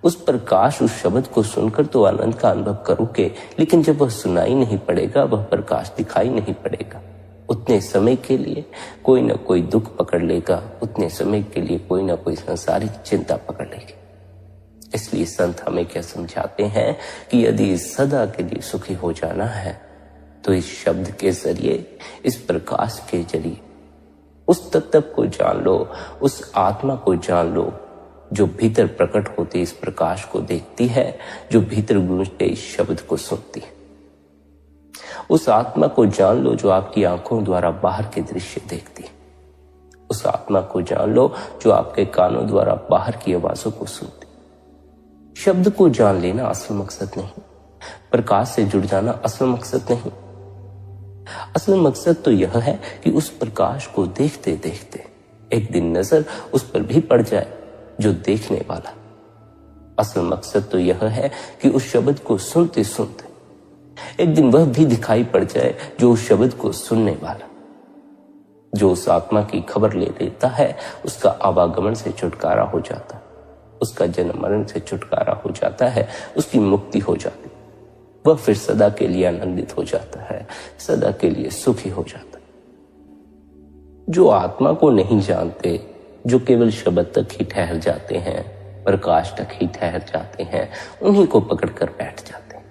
उस प्रकाश, उस शब्द को सुनकर तो आनंद का अनुभव करोगे, लेकिन जब वह सुनाई नहीं पड़ेगा, वह प्रकाश दिखाई नहीं पड़ेगा, उतने समय के लिए कोई ना कोई दुख पकड़ लेगा, उतने समय के लिए कोई ना कोई संसारिक चिंता पकड़ लेगी। इसलिए संत हमें क्या समझाते हैं कि यदि सदा के लिए सुखी हो जाना है तो इस शब्द के जरिए, इस प्रकाश के जरिए उस तत्व को जान लो, उस आत्मा को जान लो जो भीतर प्रकट होते इस प्रकाश को देखती है, जो भीतर गूंजते इस शब्द को सुनती है। उस आत्मा को जान लो जो आपकी आंखों द्वारा बाहर के दृश्य देखती है। उस आत्मा को जान लो जो आपके कानों द्वारा बाहर की आवाजों को सुनती। शब्द को जान लेना असल मकसद नहीं, प्रकाश से जुड़ जाना असल मकसद नहीं। असल मकसद तो यह है कि उस प्रकाश को देखते देखते एक दिन नजर उस पर भी पड़ जाए जो देखने वाला। असल मकसद तो यह है कि उस शब्द को सुनते सुनते एक दिन वह भी दिखाई पड़ जाए जो उस शब्द को सुनने वाला। जो उस आत्मा की खबर ले लेता है उसका आवागमन से छुटकारा हो जाता है, उसका जन्म मरण से छुटकारा हो जाता है, उसकी मुक्ति हो जाती, वह फिर सदा के लिए आनंदित हो जाता है, सदा के लिए सुखी हो जाता है। जो आत्मा को नहीं जानते, जो केवल शब्द तक ही ठहर जाते हैं, प्रकाश तक ही ठहर जाते हैं, उन्हीं को पकड़कर बैठ जाते हैं।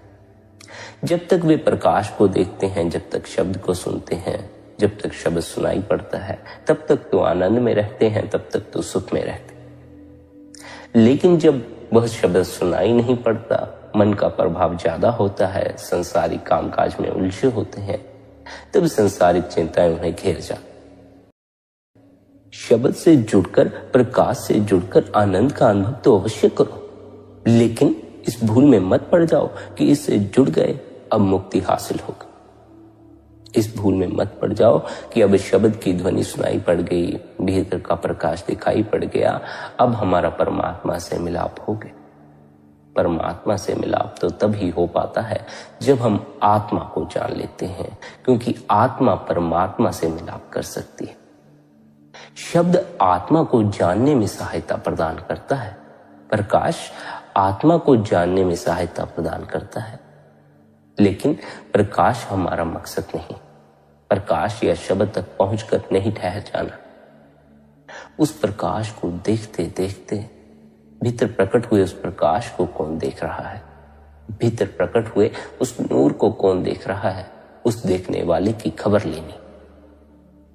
जब तक वे प्रकाश को देखते हैं, जब तक शब्द को सुनते हैं, जब तक शब्द सुनाई पड़ता है, तब तक तो आनंद में रहते हैं, तब तक तो सुख में रहते हैं। लेकिन जब वह शब्द सुनाई नहीं पड़ता, मन का प्रभाव ज्यादा होता है, संसारिक कामकाज में उलझे होते हैं, तब संसारिक चिंताएं उन्हें घेर जाती। शब्द से जुड़कर, प्रकाश से जुड़कर आनंद का अनुभव तो अवश्य करो, लेकिन इस भूल में मत पड़ जाओ कि इससे जुड़ गए अब मुक्ति हासिल होगी। इस भूल में मत पड़ जाओ कि अब शब्द की ध्वनि सुनाई पड़ गई, भीतर का प्रकाश दिखाई पड़ गया, अब हमारा परमात्मा से मिलाप हो गया। परमात्मा से मिलाप तो तभी हो पाता है जब हम आत्मा को जान लेते हैं, क्योंकि आत्मा परमात्मा से मिलाप कर सकती है। शब्द आत्मा को जानने में सहायता प्रदान करता है, प्रकाश आत्मा को जानने में सहायता प्रदान करता है, लेकिन प्रकाश हमारा मकसद नहीं। प्रकाश या शब्द तक पहुंचकर नहीं ठहर जाना। उस प्रकाश को देखते देखते भीतर प्रकट हुए उस प्रकाश को कौन देख रहा है, भीतर प्रकट हुए उस नूर को कौन देख रहा है, उस देखने वाले की खबर लेनी।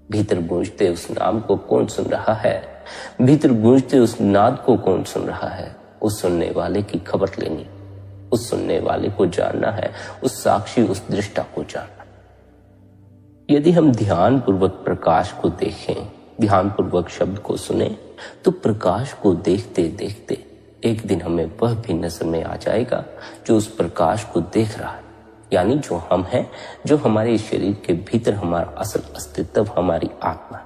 भीतर गूंजते उस नाम को कौन सुन रहा है, भीतर गूंजते उस नाद को कौन सुन रहा है, उस सुनने वाले की खबर लेनी। उस सुनने वाले को जानना है, उस साक्षी, उस दृष्टा को जानना। यदि हम ध्यान पूर्वक प्रकाश को देखें, ध्यान पूर्वक शब्द को सुने, तो प्रकाश को देखते देखते एक दिन हमें वह भी नजर में आ जाएगा जो उस प्रकाश को देख रहा है, यानी जो हम हैं, जो हमारे शरीर के भीतर हमारा असल अस्तित्व, हमारी आत्मा।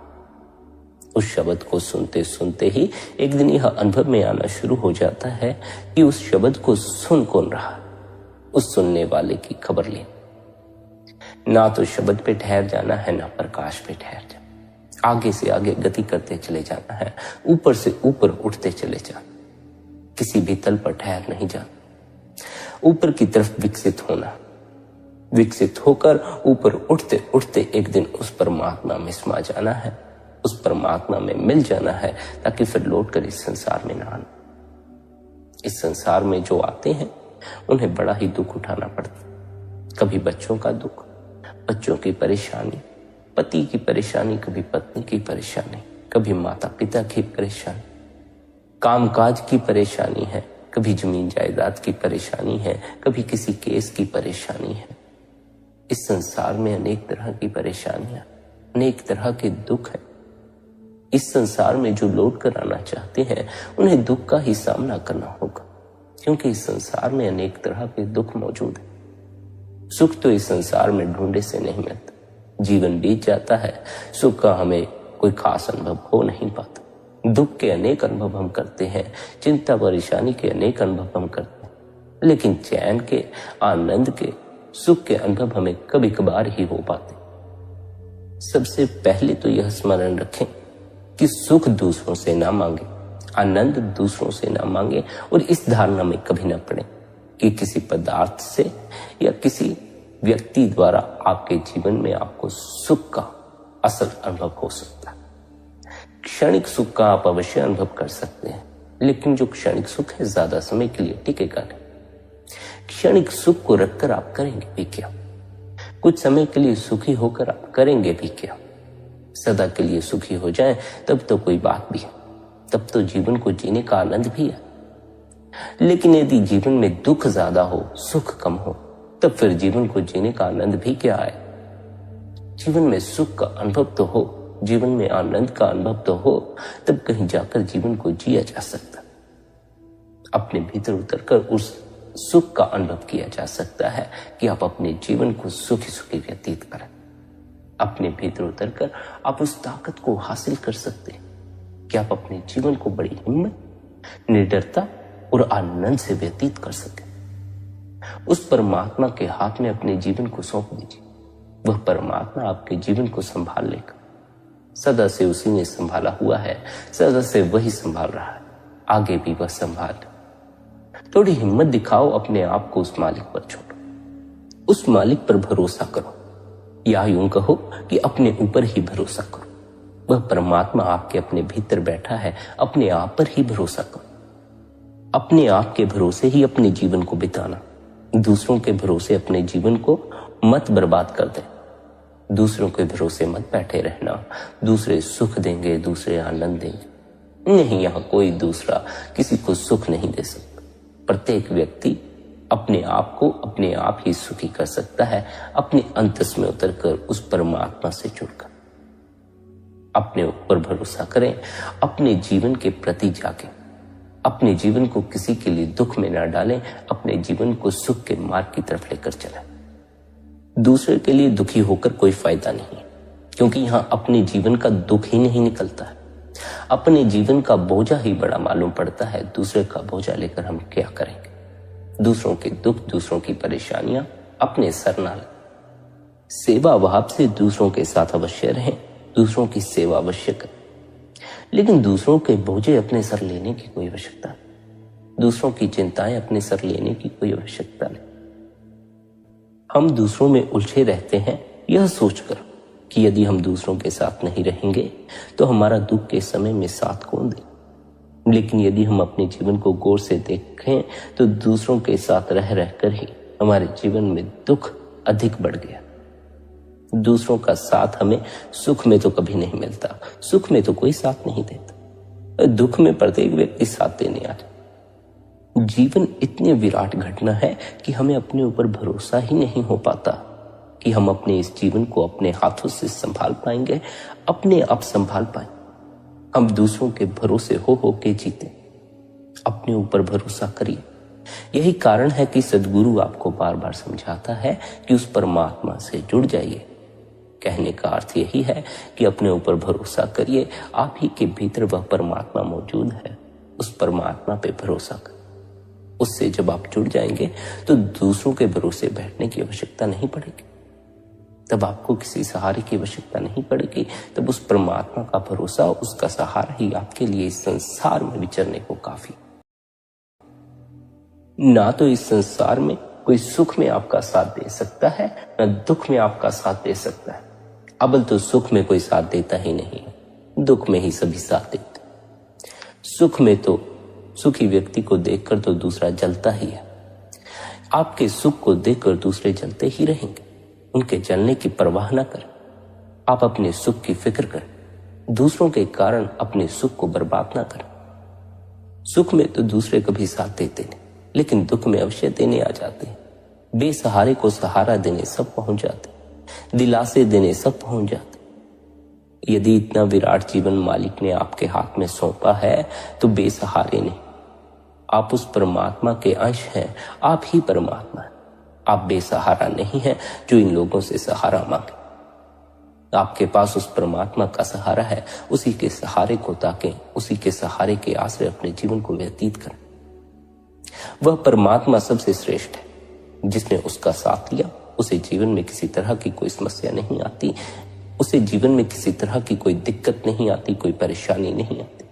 उस शब्द को सुनते सुनते ही एक दिन यह अनुभव में आना शुरू हो जाता है कि उस शब्द को सुन कौन रहा है, उस सुनने वाले की खबर लेनी। ना तो शब्द पे ठहर जाना है, ना प्रकाश पे ठहर जाना। आगे से आगे गति करते चले जाना है, ऊपर से ऊपर उठते चले जाना, किसी भी तल पर ठहर नहीं जाना। ऊपर की तरफ विकसित होना, विकसित होकर ऊपर उठते उठते एक दिन उस परमात्मा में समा जाना है, उस परमात्मा में मिल जाना है, ताकि फिर लौट कर इस संसार में ना आना। इस संसार में जो आते हैं उन्हें बड़ा ही दुख उठाना पड़ता। कभी बच्चों का दुख, बच्चों की परेशानी, पति की परेशानी, कभी पत्नी की परेशानी, कभी माता पिता की परेशानी, कामकाज की परेशानी है, कभी जमीन जायदाद की परेशानी है, कभी किसी केस की परेशानी है। इस संसार में अनेक तरह की परेशानियां, अनेक तरह के दुख है। इस संसार में जो लौट कर आना चाहते हैं उन्हें दुख का ही सामना करना होगा, क्योंकि इस संसार में अनेक तरह के दुख मौजूद है। सुख तो इस संसार में ढूंढे से नहीं मिलता। जीवन बीत जाता है, सुख का हमें कोई खास अनुभव हो नहीं पाता। दुख के अनेक अनुभव हम करते हैं, चिंता परेशानी के अनेक अनुभव हम करते हैं, लेकिन चैन के, आनंद के, सुख के अनुभव हमें कभी कभार ही हो पाते। सबसे पहले तो यह स्मरण रखें कि सुख दूसरों से ना मांगे, आनंद दूसरों से ना मांगे, और इस धारणा में कभी ना पड़े कि किसी पदार्थ से या किसी व्यक्ति द्वारा आपके जीवन में आपको सुख का असल अनुभव हो सकता है। क्षणिक सुख का आप अवश्य अनुभव कर सकते हैं, लेकिन जो क्षणिक सुख है ज्यादा समय के लिए टिकेगा नहीं। क्षणिक सुख को रखकर आप करेंगे भी क्या? कुछ समय के लिए सुखी होकर आप करेंगे भी क्या? सदा के लिए सुखी हो जाएं तब तो कोई बात भी है, तब तो जीवन को जीने का आनंद भी है। लेकिन यदि जीवन में दुख ज्यादा हो, सुख कम हो, तब फिर जीवन को जीने का आनंद भी क्या है? जीवन में सुख का अनुभव तो हो, जीवन में आनंद का अनुभव तो हो, तब कहीं जाकर जीवन को जिया जा सकता, अपने भीतर उतरकर उस सुख का अनुभव किया जा सकता है कि आप अपने जीवन को सुखी सुखी व्यतीत करें। अपने भीतर उतरकर आप उस ताकत को हासिल कर सकते हैं कि आप अपने जीवन को बड़ी हिम्मत, निडरता और आनंद से व्यतीत कर सकें। उस परमात्मा के हाथ में अपने जीवन को सौंप दीजिए, वह परमात्मा आपके जीवन को संभाल लेगा। सदा से उसी ने संभाला हुआ है, सदा से वही संभाल रहा है, आगे भी वह संभाल। थोड़ी हिम्मत दिखाओ, अपने आप को उस मालिक पर छोड़ो, उस मालिक पर भरोसा करो, या यूं कहो कि अपने ऊपर ही भरोसा करो। वह परमात्मा आपके अपने भीतर बैठा है, अपने आप पर ही भरोसा करो। अपने आप के भरोसे ही अपने जीवन को बिताना, दूसरों के भरोसे अपने जीवन को मत बर्बाद कर दे। दूसरों के भरोसे मत बैठे रहना, दूसरे सुख देंगे, दूसरे आनंद देंगे। नहीं, यहां कोई दूसरा किसी को सुख नहीं दे सकता। प्रत्येक व्यक्ति अपने आप को अपने आप ही सुखी कर सकता है, अपने अंतस में उतरकर उस परमात्मा से जुड़कर। अपने ऊपर भरोसा करें, अपने जीवन के प्रति जागें, अपने जीवन को किसी के लिए दुख में न डालें, अपने जीवन को सुख के मार्ग की तरफ लेकर चलें। दूसरे के लिए दुखी होकर कोई फायदा नहीं, क्योंकि यहां अपने जीवन का दुख ही नहीं निकलता है। अपने जीवन का बोझा ही बड़ा मालूम पड़ता है, दूसरे का बोझा लेकर हम क्या करेंगे। दूसरों के दुख, दूसरों की परेशानियां अपने सर न लें। सेवा भाव से दूसरों के साथ अवश्य रहें, दूसरों की सेवा अवश्य करें, लेकिन दूसरों के बोझे अपने सर लेने की कोई आवश्यकता नहीं, दूसरों की चिंताएं अपने सर लेने की कोई आवश्यकता नहीं। हम दूसरों में उलझे रहते हैं यह सोचकर कि यदि हम दूसरों के साथ नहीं रहेंगे तो हमारा दुख के समय में साथ कौन दे। लेकिन यदि हम अपने जीवन को गौर से देखें तो दूसरों के साथ रह रहकर ही हमारे जीवन में दुख अधिक बढ़ गया। दूसरों का साथ हमें सुख में तो कभी नहीं मिलता, सुख में तो कोई साथ नहीं देता, दुख में प्रत्येक व्यक्ति साथ देने आ जाता। जीवन इतनी विराट घटना है कि हमें अपने ऊपर भरोसा ही नहीं हो पाता कि हम अपने इस जीवन को अपने हाथों से संभाल पाएंगे, अपने आप संभाल पाएंगे। हम दूसरों के भरोसे हो के जीते, अपने ऊपर भरोसा करिए। यही कारण है कि सद्गुरु आपको बार बार समझाता है कि उस परमात्मा से जुड़ जाइए। कहने का अर्थ यही है कि अपने ऊपर भरोसा करिए, आप ही के भीतर वह परमात्मा मौजूद है, उस परमात्मा पे भरोसा करिए। उससे जब आप जुड़ जाएंगे तो दूसरों के भरोसे बैठने की आवश्यकता नहीं पड़ेगी, तब आपको किसी सहारे की आवश्यकता नहीं पड़ेगी। तब उस परमात्मा का भरोसा, उसका सहारा ही आपके लिए इस संसार में विचरने को काफी। ना तो इस संसार में कोई सुख में आपका साथ दे सकता है, ना दुख में आपका साथ दे सकता है। अबल तो सुख में कोई साथ देता ही नहीं, दुख में ही सभी साथ देते। सुख में तो सुखी व्यक्ति को देखकर तो दूसरा जलता ही है। आपके सुख को देखकर दूसरे जलते ही रहेंगे, उनके जलने की परवाह न करें। आप अपने सुख की फिक्र करें, दूसरों के कारण अपने सुख को बर्बाद ना करें। सुख में तो दूसरे कभी साथ देते नहीं, लेकिन दुख में अवश्य देने आ जाते हैं। बेसहारे को सहारा देने सब पहुंच जाते, दिलासे देने सब पहुंच जाते। यदि इतना विराट जीवन मालिक ने आपके हाथ में सौंपा है तो बेसहारे नहीं, आप उस परमात्मा के अंश हैं, आप ही परमात्मा हैं। आप बेसहारा नहीं हैं जो इन लोगों से सहारा मांगे। आपके पास उस परमात्मा का सहारा है, उसी के सहारे को ताकें, उसी के सहारे के आश्रय अपने जीवन को व्यतीत करें। वह परमात्मा सबसे श्रेष्ठ है। जिसने उसका साथ लिया उसे जीवन में किसी तरह की कोई समस्या नहीं आती, उसे जीवन में किसी तरह की कोई दिक्कत नहीं आती, कोई परेशानी नहीं आती।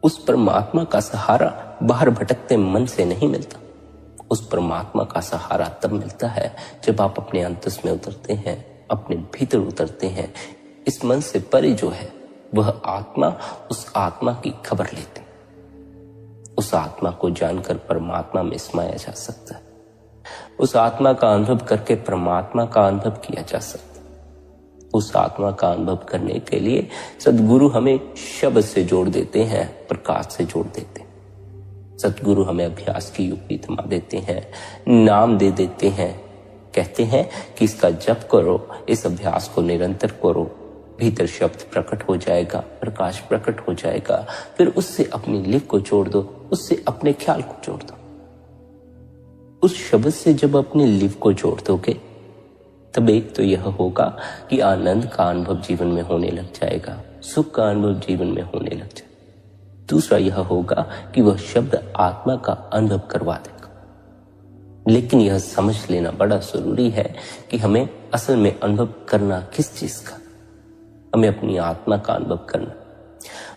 उस परमात्मा का सहारा बाहर भटकते मन से नहीं मिलता। उस परमात्मा का सहारा तब मिलता है जब आप अपने अंतस में उतरते हैं, अपने भीतर उतरते हैं। इस मन से परे जो है वह आत्मा, उस आत्मा की खबर लेते हैं। उस आत्मा को जानकर परमात्मा में समाया जा सकता है। उस आत्मा का अनुभव करके परमात्मा का अनुभव किया जा सकता है। उस आत्मा का अनुभव करने के लिए सद्गुरु हमें शब्द से जोड़ देते हैं, प्रकाश से जोड़ देते हैं। सद्गुरु हमें अभ्यास की युक्ति थमा देते हैं, नाम दे देते हैं, कहते हैं कि इसका जप करो, इस अभ्यास को निरंतर करो, भीतर शब्द प्रकट हो जाएगा, प्रकाश प्रकट हो जाएगा। फिर उससे अपनी लिप को जोड़ दो, उससे अपने ख्याल को जोड़ दो। उस शब्द से जब अपनी लिप को जोड़ दोगे तब एक तो यह होगा कि आनंद का अनुभव जीवन में होने लग जाएगा, सुख का अनुभव जीवन में होने लग जाएगा। दूसरा यह होगा कि वह शब्द आत्मा का अनुभव करवा देगा। लेकिन यह समझ लेना बड़ा जरूरी है कि हमें असल में अनुभव करना किस चीज का, हमें अपनी आत्मा का अनुभव करना।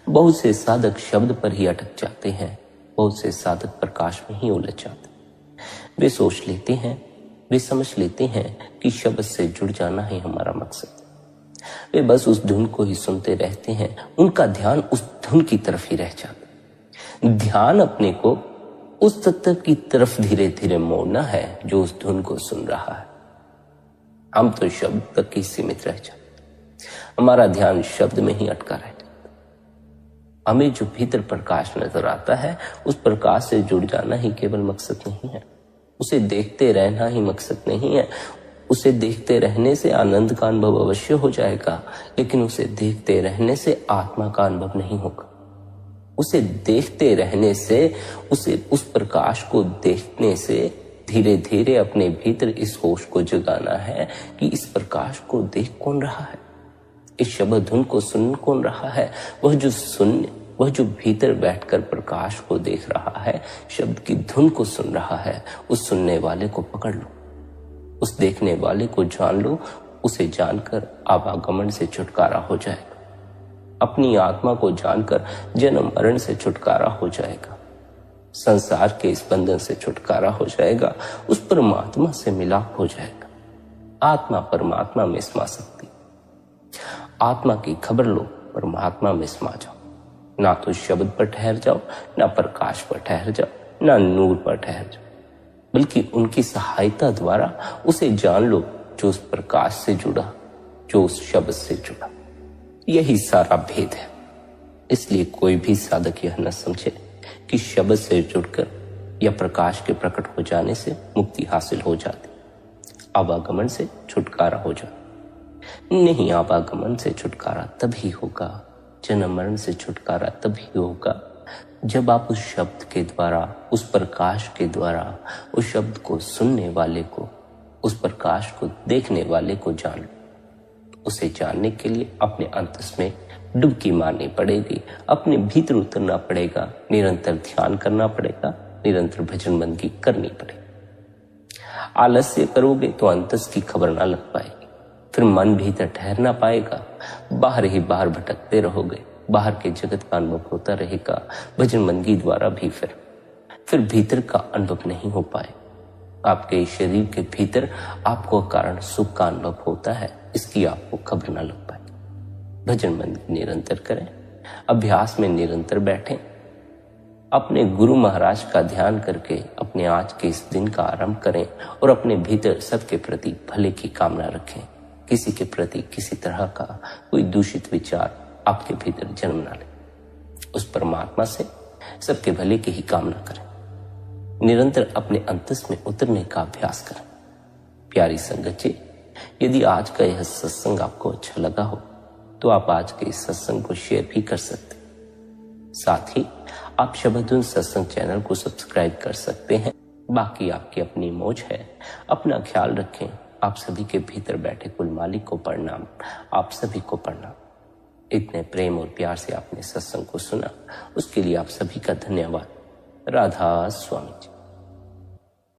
बहुत से साधक शब्द पर ही अटक जाते हैं, बहुत से साधक प्रकाश में ही उलझ जाते हैं। वे सोच लेते हैं, वे समझ लेते हैं कि शब्द से जुड़ जाना ही हमारा मकसद। वे बस उस धुन को ही सुनते रहते हैं, उनका ध्यान उस धुन की तरफ ही रह जाता। ध्यान अपने को उस तत्व की तरफ धीरे धीरे मोड़ना है जो उस धुन को सुन रहा है। हम तो शब्द तक ही सीमित रह जाते, हमारा ध्यान शब्द में ही अटका रह जाता। हमें जो भीतर प्रकाश नजर आता है उस प्रकाश से जुड़ जाना ही केवल मकसद नहीं है। उसे देखते रहना ही मकसद नहीं है। उसे देखते रहने से आनंद का अनुभव अवश्य हो जाएगा, लेकिन उसे देखते रहने से आत्मा का अनुभव नहीं होगा। उसे देखते रहने से, उसे उस प्रकाश को देखने से धीरे धीरे अपने भीतर इस होश को जगाना है कि इस प्रकाश को देख कौन रहा है, इस शब्द धुन को सुन कौन रहा है। वह जो भीतर बैठकर प्रकाश को देख रहा है, शब्द की धुन को सुन रहा है, उस सुनने वाले को पकड़ लो, उस देखने वाले को जान लो। उसे जानकर आवागमन से छुटकारा हो जाएगा। अपनी आत्मा को जानकर जन्म मरण से छुटकारा हो जाएगा। संसार के इस बंधन से छुटकारा हो जाएगा। उस परमात्मा से मिलाप हो जाएगा। आत्मा परमात्मा में समा सकती। आत्मा की खबर लो, परमात्मा में समा जाओ। ना तो शब्द पर ठहर जाओ, ना प्रकाश पर ठहर जाओ, ना नूर पर ठहर जाओ, बल्कि उनकी सहायता द्वारा उसे जान लो जो उस प्रकाश से जुड़ा, जो उस शब्द से जुड़ा। यही सारा भेद है। इसलिए कोई भी साधक यह न समझे कि शब्द से जुड़कर या प्रकाश के प्रकट हो जाने से मुक्ति हासिल हो जाती, आवागमन से छुटकारा हो जाता। नहीं, आवागमन से छुटकारा तभी होगा, जन्म मरण से छुटकारा तभी होगा जब आप उस शब्द के द्वारा, उस प्रकाश के द्वारा, उस शब्द को सुनने वाले को, उस प्रकाश को देखने वाले को जान लो। उसे जानने के लिए अपने अंतस में डुबकी मारनी पड़ेगी, अपने भीतर उतरना पड़ेगा, निरंतर ध्यान करना पड़ेगा, निरंतर भजन बंदगी करनी पड़ेगी। आलस्य करोगे तो अंतस की खबर ना लग पाएगी, फिर मन भीतर ठहर ना पाएगा, बाहर ही बाहर भटकते रहोगे, बाहर के जगत का अनुभव होता रहेगा। भजन बंदगी द्वारा भी फिर भीतर का अनुभव नहीं हो पाए। आपके शरीर के भीतर आपको कारण सुख का अनुभव होता है, इसकी आपको खबर ना लग पाए। भजन बंदगी निरंतर करें, अभ्यास में निरंतर बैठें, अपने गुरु महाराज का ध्यान करके अपने आज के इस दिन का आरंभ करें और अपने भीतर सबके प्रति भले की कामना रखें। किसी के प्रति किसी तरह का कोई दूषित विचार आपके भीतर जन्म ना ले। उस परमात्मा से सबके भले की ही कामना करें। निरंतर अपने अंतस में उतरने का अभ्यास करें। प्यारी संगत जी, यदि आज का यह सत्संग आपको अच्छा लगा हो तो आप आज के इस सत्संग को शेयर भी कर सकते हैं। साथ ही आप शब्दधुन सत्संग चैनल को सब्सक्राइब कर सकते हैं। बाकी आपकी अपनी मौज है। अपना ख्याल रखें। आप सभी के भीतर बैठे कुल मालिक को प्रणाम। आप सभी को प्रणाम। इतने प्रेम और प्यार से आपने सत्संग को सुना, उसके लिए आप सभी का धन्यवाद। राधा स्वामी जी।